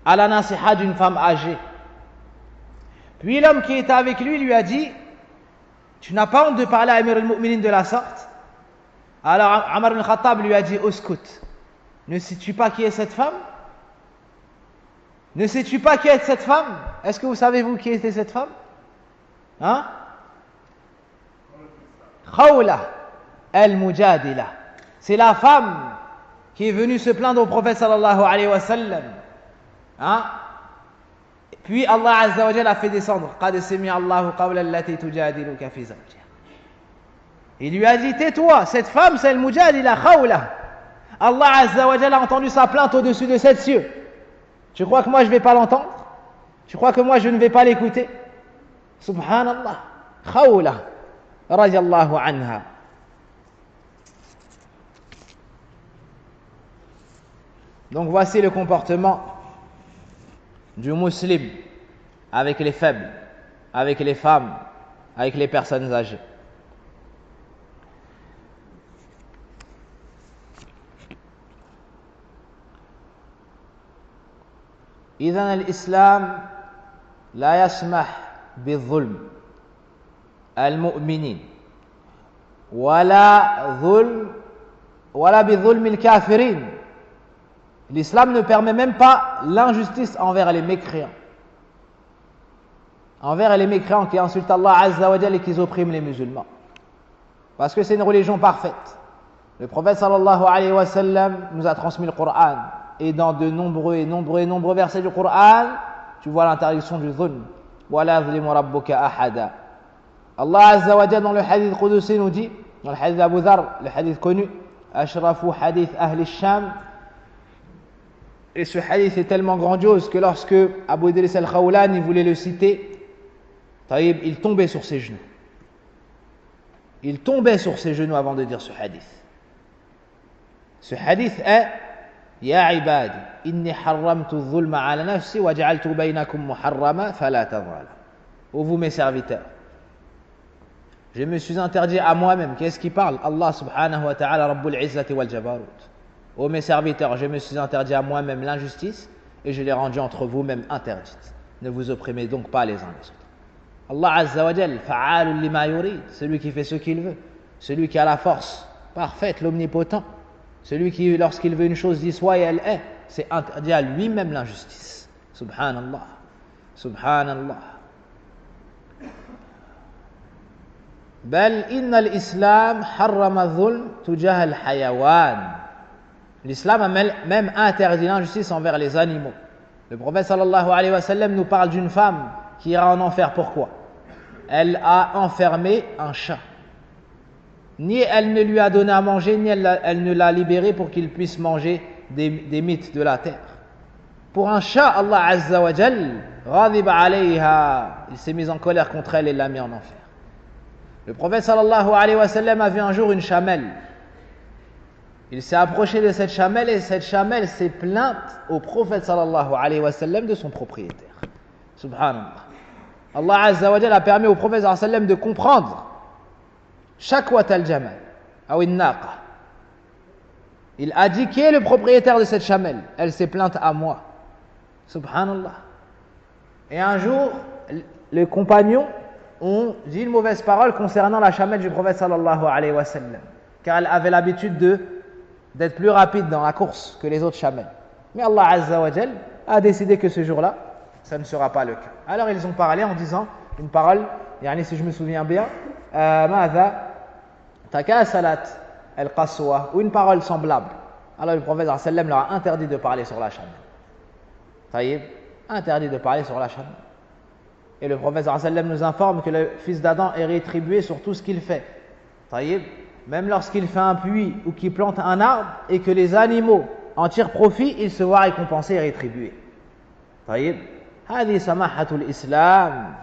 à la nasiha d'une femme âgée. Puis l'homme qui était avec lui a dit tu n'as pas honte de parler à Amir al-Mu'minin de la sorte? Alors Omar ibn al-Khattab lui a dit Uskut, ne sais-tu pas qui est cette femme? Ne sais-tu pas qui est cette femme? Est-ce que vous savez vous qui était cette femme? Hein? Khawla al-Mujadila. C'est la femme qui est venue se plaindre au prophète sallallahu alayhi wa sallam. Hein? Puis Allah Azza wa Jalla a fait descendre Qad sami'a Allahu qawla allati tujadiluka fi zawjiha. Il lui a dit tais-toi, cette femme c'est al-Mujadila Khawla. Allah Azza wa Jalla a entendu sa plainte au-dessus de 7 cieux. Tu crois que moi je ne vais pas l'entendre? Tu crois que moi je ne vais pas l'écouter? Subhanallah. Khawla radiyallahu anha. Donc voici le comportement du musulman avec les faibles, avec les femmes, avec les personnes âgées. إذن الإسلام لا يسمح بالظلم المؤمنين ولا بظلم الكافرين. L'islam ne permet même pas l'injustice envers les mécréants. Envers les mécréants qui insultent Allah Azza wa Jalla et qui oppriment les musulmans. Parce que c'est une religion parfaite. Le prophète sallallahu alayhi wa sallam nous a transmis le Coran. Et dans de nombreux versets du Coran, tu vois l'interdiction du dhulm. وَلَا يَظْلِمُ رَبُّكَ أَحَدًا. Allah Azza wa Jalla dans le hadith Qudusi nous dit, dans le hadith d'Abu Dhar, le hadith connu, أشرف hadith أهل الشام. Et ce hadith est tellement grandiose que lorsque Abu Idris al-Khawlani voulait le citer, Taïb, il tombait sur ses genoux. Il tombait sur ses genoux avant de dire ce hadith. Ce hadith est يا عبادي إني حرمت الظلم على نفسي وجعلت بينكم محرما فلا تظالموا. Ô vous mes serviteurs, je me suis interdit à moi-même. Qu'est-ce qui parle? Allah subhanahu wa ta'ala Rabbul Izzati wal Jabarut. Ô mes serviteurs, je me suis interdit à moi-même l'injustice et je l'ai rendue entre vous-même interdite. Ne vous opprimez donc pas les uns les autres. Allah Azza wa Jal, fa'alun lima yurid, celui qui fait ce qu'il veut, celui qui a la force parfaite, l'omnipotent, celui qui, lorsqu'il veut une chose, dit soit et elle est, c'est interdit à lui-même l'injustice. Subhanallah. Subhanallah. Bal inna l'islam harrama dhulm tujah al-hayawan. L'islam a même interdit l'injustice envers les animaux. Le prophète sallallahu alayhi wa sallam nous parle d'une femme qui ira en enfer. Pourquoi? Elle a enfermé un chat. Ni elle ne lui a donné à manger, ni elle ne l'a libéré pour qu'il puisse manger des mythes de la terre. Pour un chat, Allah Azza wa Jal, ghadiba alayha, il s'est mis en colère contre elle et l'a mis en enfer. Le prophète sallallahu alayhi wa sallam a vu un jour une chamelle. Il s'est approché de cette chamelle et cette chamelle s'est plainte au prophète sallallahu alayhi wa sallam de son propriétaire. Subhanallah. Allah Azza wa Jal a permis au prophète sallallahu alayhi wa sallam de comprendre shakwat al-jamal, ou in-naqa. Il a dit qui est le propriétaire de cette chamelle? Elle s'est plainte à moi. Subhanallah. Et un jour, les compagnons ont dit une mauvaise parole concernant la chamelle du prophète sallallahu alayhi wa sallam, car elle avait l'habitude d'être plus rapide dans la course que les autres chamelles. Mais Allah Azza wa Jal a décidé que ce jour-là, ça ne sera pas le cas. Alors ils ont parlé en disant une parole, si je me souviens bien, Ma'adha takasalat al-qaswa, ou une parole semblable. Alors le prophète sallallahu alayhi wa sallam leur a interdit de parler sur la chamelle. Taïb, interdit de parler sur la chamelle. Et le prophète sallallahu alayhi wa sallam nous informe que le fils d'Adam est rétribué sur tout ce qu'il fait. Taïb, même lorsqu'il fait un puits ou qu'il plante un arbre et que les animaux en tirent profit, il se voit récompensé et rétribué. Taïb, hadi samahatul islam.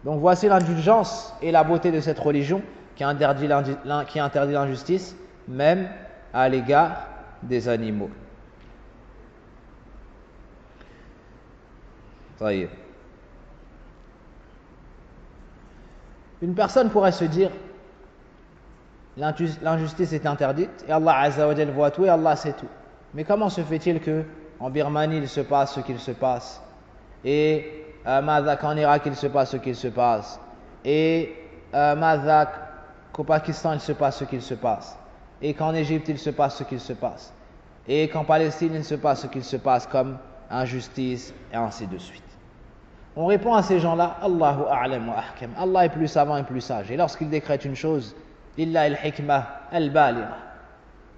Donc voici l'indulgence et la beauté de cette religion qui interdit l'injustice, même à l'égard des animaux. Taïb. Une personne pourrait se dire l'injustice est interdite et Allah Azza wa Jal voit tout et Allah sait tout. Mais comment se fait-il que en Birmanie il se passe ce qu'il se passe et qu'en Irak il se passe ce qu'il se passe et qu'au Pakistan il se passe ce qu'il se passe et qu'en Égypte il se passe ce qu'il se passe et qu'en Palestine il se passe ce qu'il se passe comme injustice et ainsi de suite. On répond à ces gens-là, Allahu a'lam wa ahkam. Allah est plus savant et plus sage. Et lorsqu'il décrète une chose, illa al-hikmah al-baligha.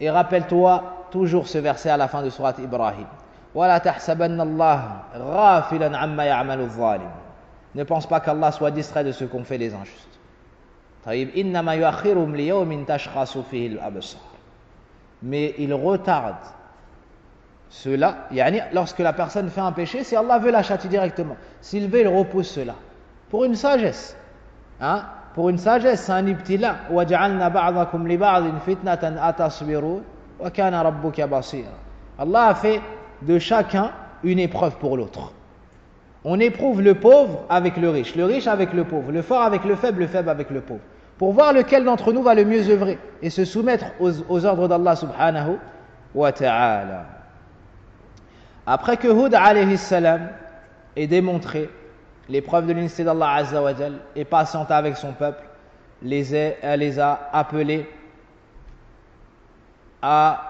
Et rappelle-toi toujours ce verset à la fin de sourate Ibrahim. Wa la tahsabanna Allah ghafilan amma ya'malu adh-dhalim. Ne pense pas qu'Allah soit distrait de ce qu'ont fait les injustes. Taïb, innama yuakhiruhum li yawmin tashkhasu fihi al-absar. Mais il retarde cela, lorsque la personne fait un péché, si Allah veut la châtier directement. S'il veut, il repousse cela. Pour une sagesse. Pour une sagesse, c'est un ibtila. وَجَعَلْنَا بَعْضَكُمْ لِبَعْضٍ فِتْنَةً أَتَصْبِرُونَ وَكَانَ رَبُّكَ بَصِيرًا. Allah a fait de chacun une épreuve pour l'autre. On éprouve le pauvre avec le riche avec le pauvre, le fort avec le faible avec le pauvre. Pour voir lequel d'entre nous va le mieux œuvrer et se soumettre aux ordres d'Allah subhanahu wa ta'ala. Après que Hud alayhi salam ait démontré l'épreuve de l'unicité d'Allah Azza wa Jal et patienta avec son peuple, les a appelés à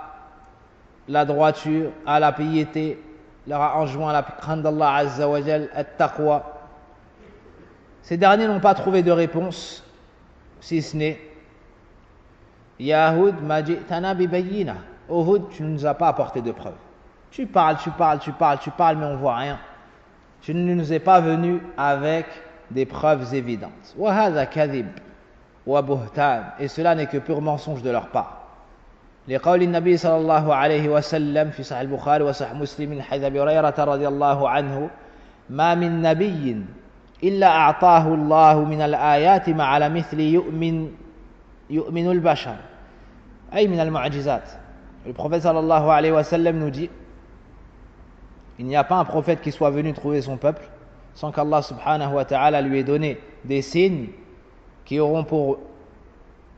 la droiture, à la piété, leur a enjoint la crainte d'Allah Azza wa Jal, at-taqwa. Ces derniers n'ont pas trouvé de réponse, si ce n'est Ya Hud ma ji'tana bi bayyina. Oh Hud, tu ne nous as pas apporté de preuves. Tu parles, mais on ne voit rien. Tu ne nous es pas venu avec des preuves évidentes. وَهَذَا كَذِبٌ وَبُهْتَانٌ. Et cela n'est que pur mensonge de leur part. لقول النبي صلى الله عليه وسلم في صحيح البخاري وصحيح مسلم من حديث أبي هريرة رضي الله عنه ما من نبي إلا أعطاه الله من الآيات ما على مثل يؤمن البشر أي من المعجزات. Le prophète sallallahu alayhi wa sallam nous dit il n'y a pas un prophète qui soit venu trouver son peuple sans qu'Allah subhanahu wa ta'ala lui ait donné des signes qui auront pour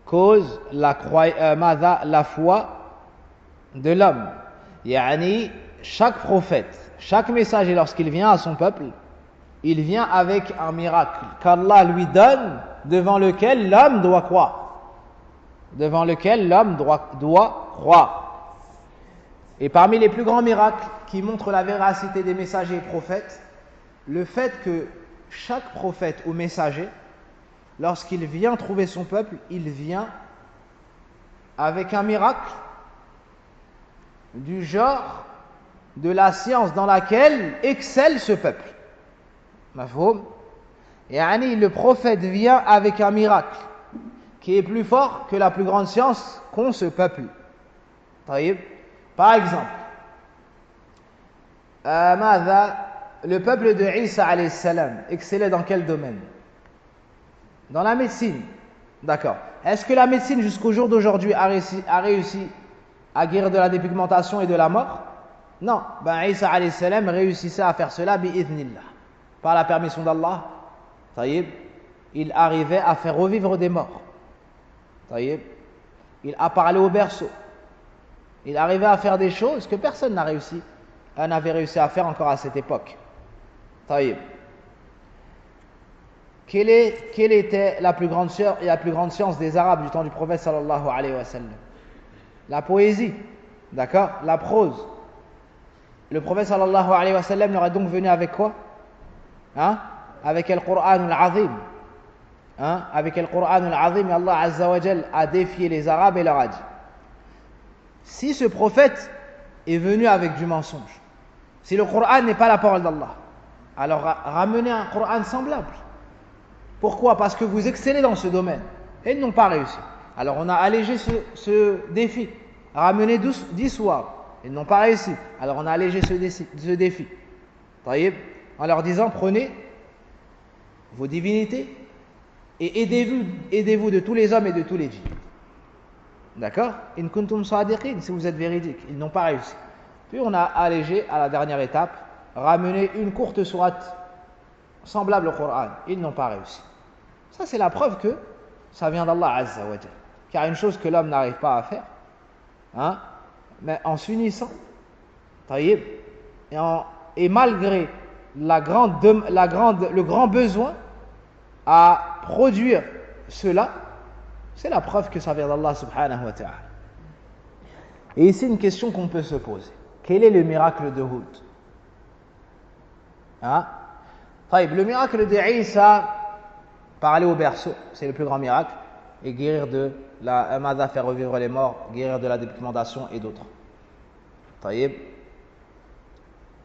cause la foi de l'homme. Chaque prophète, chaque messager lorsqu'il vient à son peuple, il vient avec un miracle qu'Allah lui donne devant lequel l'homme doit croire. Et parmi les plus grands miracles qui montrent la véracité des messagers et prophètes, le fait que chaque prophète ou messager, lorsqu'il vient trouver son peuple, il vient avec un miracle du genre de la science dans laquelle excelle ce peuple. Mafhoum? Le prophète vient avec un miracle qui est plus fort que la plus grande science qu'ont ce peuple. Par exemple, le peuple de Isa alayhi salam excellait dans quel domaine? Dans la médecine. D'accord. Est-ce que la médecine jusqu'au jour d'aujourd'hui a réussi à guérir de la dépigmentation et de la mort? Non. Isa alayhi salam réussissait à faire cela bi'idhnillah. Par la permission d'Allah. Taïb. Il arrivait à faire revivre des morts. Taïb. Il a parlé au berceau. Il arrivait à faire des choses que personne n'avait réussi à faire encore à cette époque. Taïb. Quelle était la plus grande science des Arabes du temps du prophète sallallahu alayhi wa sallam? La poésie, d'accord? La prose. Le prophète sallallahu alayhi wa sallam leur est donc venu avec quoi? Avec le Coran al-Azim. Avec le Coran al-Azim, et Allah azza wa jal a défié les Arabes et leur a dit: si ce prophète est venu avec du mensonge, si le Coran n'est pas la parole d'Allah, alors ramenez un Coran semblable. Pourquoi? Parce que vous excellez dans ce domaine. Et ils n'ont pas réussi. Alors on a allégé ce défi. Ramenez 10 soirs. Ils n'ont pas réussi. Alors on a allégé ce défi. Taïb, en leur disant: prenez vos divinités et aidez-vous de tous les hommes et de tous les djinns. D'accord? In kuntum sadiqin, si vous êtes véridiques. Ils n'ont pas réussi. Puis on a allégé à la dernière étape, ramener une courte sourate semblable au Coran. Ils n'ont pas réussi. Ça, c'est la preuve que ça vient d'Allah azza wa jal. Car une chose que l'homme n'arrive pas à faire, mais en s'unissant, taïb, et malgré le grand besoin à produire cela, c'est la preuve que ça vient d'Allah subhanahu wa ta'ala. Et ici, une question qu'on peut se poser. Quel est le miracle de Hud? Le miracle de Isa, parler au berceau, c'est le plus grand miracle, et guérir de la Mada, faire revivre les morts, guérir de la dépigmentation et d'autres. Taïb.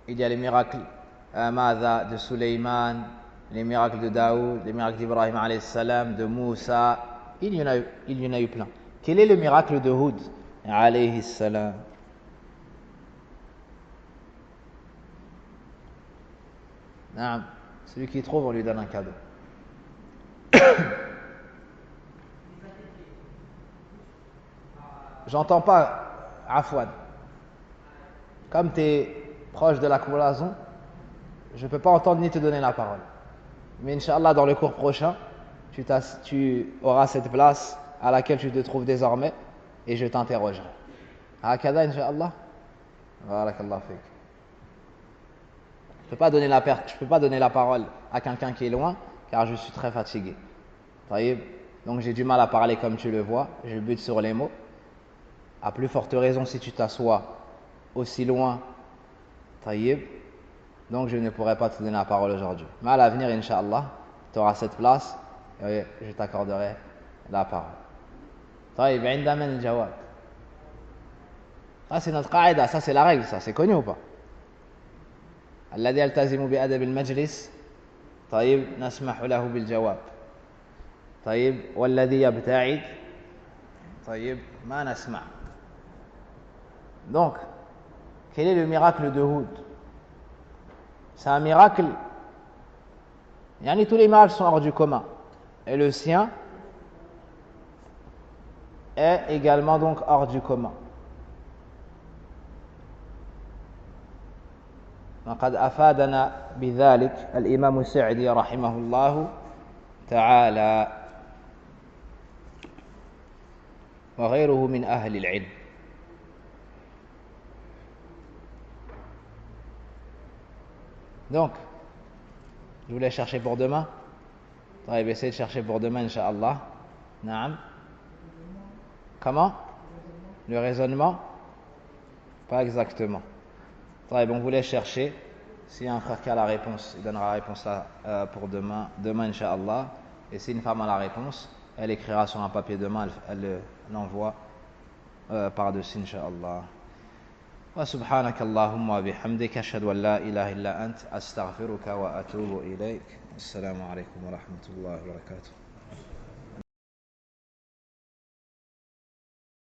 Il y a les miracles Mada de Suleiman, les miracles de Daoud, les miracles d'Ibrahim alayhi salam, de Moussa. Il y en a eu plein. Quel est le miracle de Hud alayhi salam? Celui qui trouve, on lui donne un cadeau. J'entends pas, Afwan. Comme tu es proche de la cloison, je ne peux pas entendre ni te donner la parole. Mais Inch'Allah, dans le cours prochain, tu auras cette place à laquelle tu te trouves désormais et je t'interrogerai. Hakada, Inch'Allah. Barakallah fik. Je ne peux pas donner la parole à quelqu'un qui est loin, car je suis très fatigué. Donc j'ai du mal à parler comme tu le vois, je bute sur les mots. À plus forte raison si tu t'assois aussi loin, donc je ne pourrai pas te donner la parole aujourd'hui. Mais à l'avenir, Inch'Allah, tu auras cette place et je t'accorderai la parole. Ça c'est notre qaïda, ça c'est la règle, ça c'est connu ou pas? الذي يلتزم بأدب المجلس طيب نسمح له بالجواب طيب والذي يبتعد طيب ما نسمع. Donc quel est le miracle de Hud? C'est un miracle, tous les miracles sont hors du commun et le sien est également donc hors du commun. وقد أفادنا بذلك الإمام السعدي رحمه الله تعالى وغيره من أهل العلم. Donc, je voulais chercher pour demain. Essayez de chercher pour demain, Inch'Allah. Naam. Comment? Le raisonnement? Pas exactement. On voulait chercher. Si un frère qui a la réponse, il donnera la réponse pour demain, Inch'Allah. Et si une femme a la réponse, elle écrira sur un papier demain, elle l'envoie par-dessus, Inch'Allah. وسبحانك اللهم وبحمدك أشهد أن لا إله إلا أنت أستغفرك وأتوب إليك. السلام عليكم ورحمة الله وبركاته.